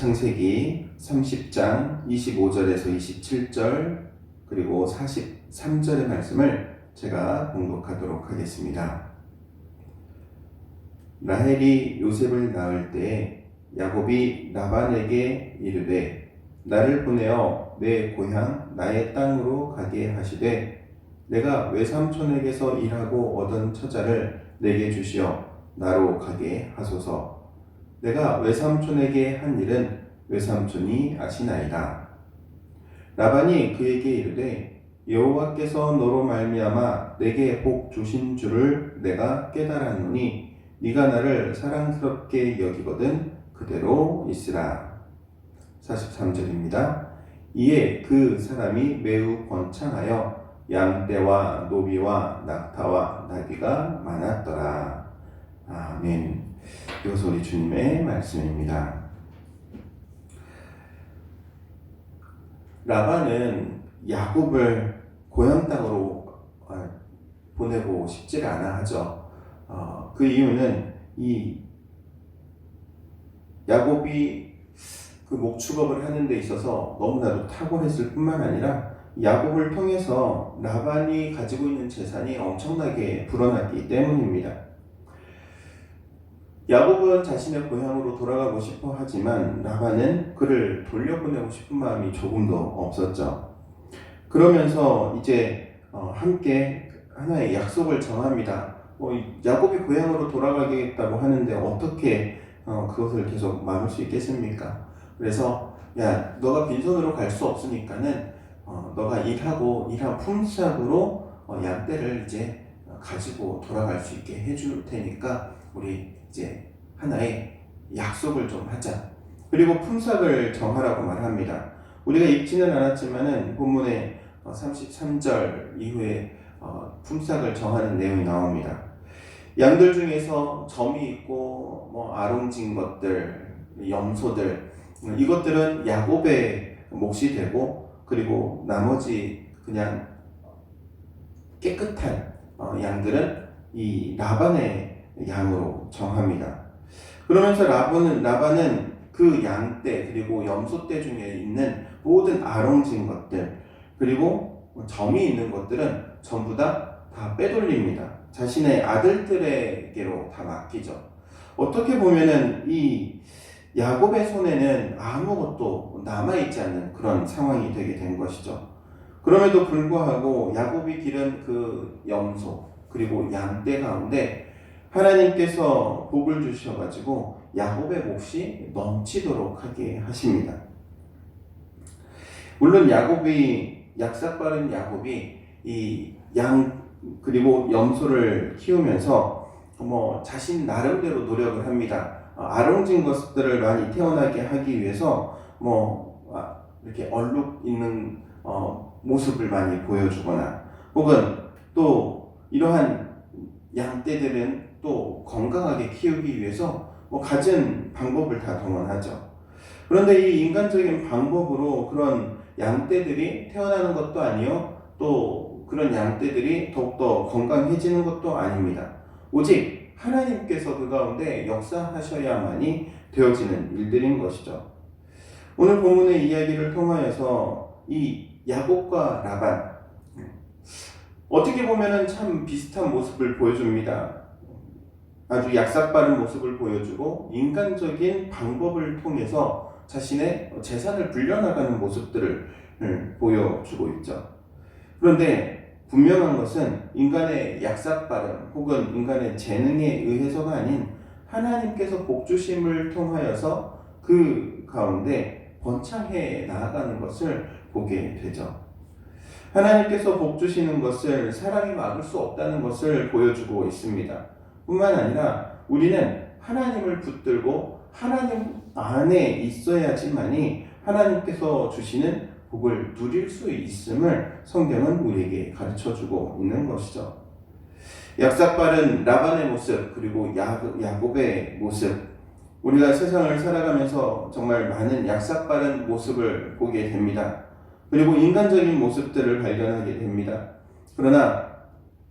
창세기 30장 25절에서 27절 그리고 43절의 말씀을 제가 봉독하도록 하겠습니다. 라헬이 요셉을 낳을 때 야곱이 라반에게 이르되 나를 보내어 내 고향 나의 땅으로 가게 하시되 내가 외삼촌에게서 일하고 얻은 처자를 내게 주시어 나로 가게 하소서. 내가 외삼촌에게 한 일은 외삼촌이 아시나이다. 라반이 그에게 이르되 여호와께서 너로 말미암아 내게 복 주신 줄을 내가 깨달았노니 네가 나를 사랑스럽게 여기거든 그대로 있으라. 43절입니다. 이에 그 사람이 매우 번창하여 양떼와 노비와 낙타와 나귀가 많았더라. 아멘. 이것은 우리 주님의 말씀입니다. 라반은 야곱을 고향 땅으로 보내고 싶지가 않아 하죠. 그 이유는 이 야곱이 그 목축업을 하는 데 있어서 너무나도 탁월했을 뿐만 아니라 야곱을 통해서 라반이 가지고 있는 재산이 엄청나게 불어났기 때문입니다. 야곱은 자신의 고향으로 돌아가고 싶어 하지만 라반은 그를 돌려보내고 싶은 마음이 조금도 없었죠. 그러면서 이제 함께 하나의 약속을 정합니다. 야곱이 고향으로 돌아가겠다고 하는데 어떻게 그것을 계속 막을 수 있겠습니까? 그래서 야, 너가 빈손으로 갈 수 없으니까는 너가 일한 품삯으로 양떼를 이제 가지고 돌아갈 수 있게 해줄 테니까 우리 이제 하나의 약속을 좀 하자. 그리고 품삯을 정하라고 말합니다. 우리가 읽지는 않았지만은 본문의 33절 이후에 품삯을 정하는 내용이 나옵니다. 양들 중에서 점이 있고 아롱진 것들, 염소들, 이것들은 야곱의 몫이 되고, 그리고 나머지 그냥 깨끗한 양들은 이 라반의 양으로 정합니다. 그러면서 라반은 그 양떼 그리고 염소떼 중에 있는 모든 아롱진 것들 그리고 점이 있는 것들은 전부 다 빼돌립니다. 자신의 아들들에게로 다 맡기죠. 어떻게 보면은 이 야곱의 손에는 아무것도 남아있지 않는 그런 상황이 되게 된 것이죠. 그럼에도 불구하고 야곱이 기른 그 염소 그리고 양떼 가운데 하나님께서 복을 주셔가지고 야곱의 몫이 넘치도록 하게 하십니다. 물론 약삭빠른 야곱이 이 양 그리고 염소를 키우면서 자신 나름대로 노력을 합니다. 아롱진 것들을 많이 태어나게 하기 위해서 이렇게 얼룩 있는 모습을 많이 보여주거나 혹은 또 이러한 양떼들은 또 건강하게 키우기 위해서 갖은 방법을 다 동원하죠. 그런데 이 인간적인 방법으로 그런 양떼들이 태어나는 것도 아니요, 또 그런 양떼들이 더욱더 건강해지는 것도 아닙니다. 오직 하나님께서 그 가운데 역사하셔야만이 되어지는 일들인 것이죠. 오늘 본문의 이야기를 통하여서 이 야곱과 라반, 어떻게 보면은 참 비슷한 모습을 보여줍니다. 아주 약삭빠른 모습을 보여주고 인간적인 방법을 통해서 자신의 재산을 불려나가는 모습들을 보여주고 있죠. 그런데 분명한 것은 인간의 약삭빠름 혹은 인간의 재능에 의해서가 아닌 하나님께서 복주심을 통하여서 그 가운데 번창해 나아가는 것을 보게 되죠. 하나님께서 복주시는 것을 사람이 막을 수 없다는 것을 보여주고 있습니다. 뿐만 아니라 우리는 하나님을 붙들고 하나님 안에 있어야지만이 하나님께서 주시는 복을 누릴 수 있음을 성경은 우리에게 가르쳐주고 있는 것이죠. 약삭빠른 라반의 모습 그리고 야곱의 모습, 우리가 세상을 살아가면서 정말 많은 약삭빠른 모습을 보게 됩니다. 그리고 인간적인 모습들을 발견하게 됩니다. 그러나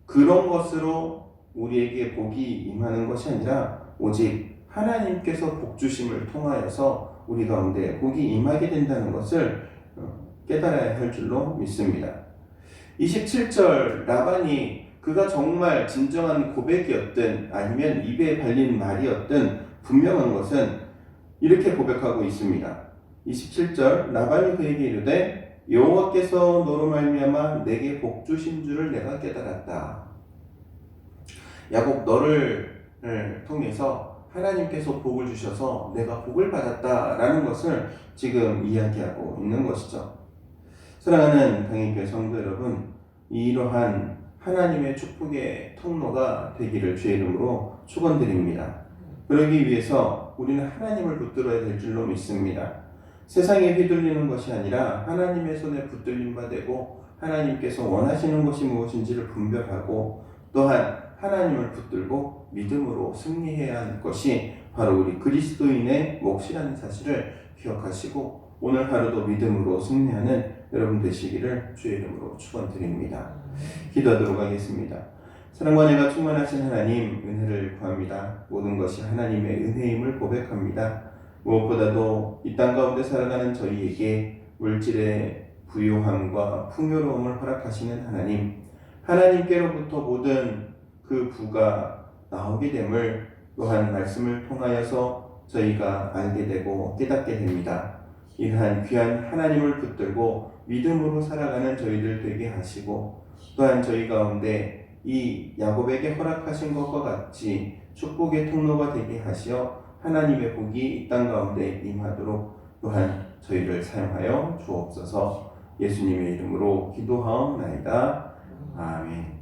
그런 것으로 우리에게 복이 임하는 것이 아니라 오직 하나님께서 복 주심을 통하여서 우리 가운데 복이 임하게 된다는 것을 깨달아야 할 줄로 믿습니다. 27절 라반이 그가 정말 진정한 고백이었든 아니면 입에 발린 말이었든 분명한 것은 이렇게 고백하고 있습니다. 27절 라반이 그에게 이르되 여호와께서 너로 말미암아 내게 복 주신 줄을 내가 깨달았다. 야곱 너를 통해서 하나님께서 복을 주셔서 내가 복을 받았다라는 것을 지금 이야기하고 있는 것이죠. 사랑하는 당일교회 성도 여러분, 이러한 하나님의 축복의 통로가 되기를 주의 이름으로 축원드립니다. 그러기 위해서 우리는 하나님을 붙들어야 될 줄로 믿습니다. 세상에 휘둘리는 것이 아니라 하나님의 손에 붙들림 바 되고 하나님께서 원하시는 것이 무엇인지를 분별하고 또한 하나님을 붙들고 믿음으로 승리해야 하는 것이 바로 우리 그리스도인의 몫이라는 사실을 기억하시고 오늘 하루도 믿음으로 승리하는 여러분 되시기를 주의 이름으로 축원드립니다. 기도하도록 하겠습니다. 사랑과 은혜가 충만하신 하나님, 은혜를 구합니다. 모든 것이 하나님의 은혜임을 고백합니다. 무엇보다도 이 땅 가운데 살아가는 저희에게 물질의 부요함과 풍요로움을 허락하시는 하나님, 하나님께로부터 모든 그 부가 나오게 됨을 또한 말씀을 통하여서 저희가 알게 되고 깨닫게 됩니다. 이러한 귀한 하나님을 붙들고 믿음으로 살아가는 저희들 되게 하시고 또한 저희 가운데 이 야곱에게 허락하신 것과 같이 축복의 통로가 되게 하시어 하나님의 복이 이 땅 가운데 임하도록 또한 저희를 사용하여 주옵소서. 예수님의 이름으로 기도하옵나이다. 아멘.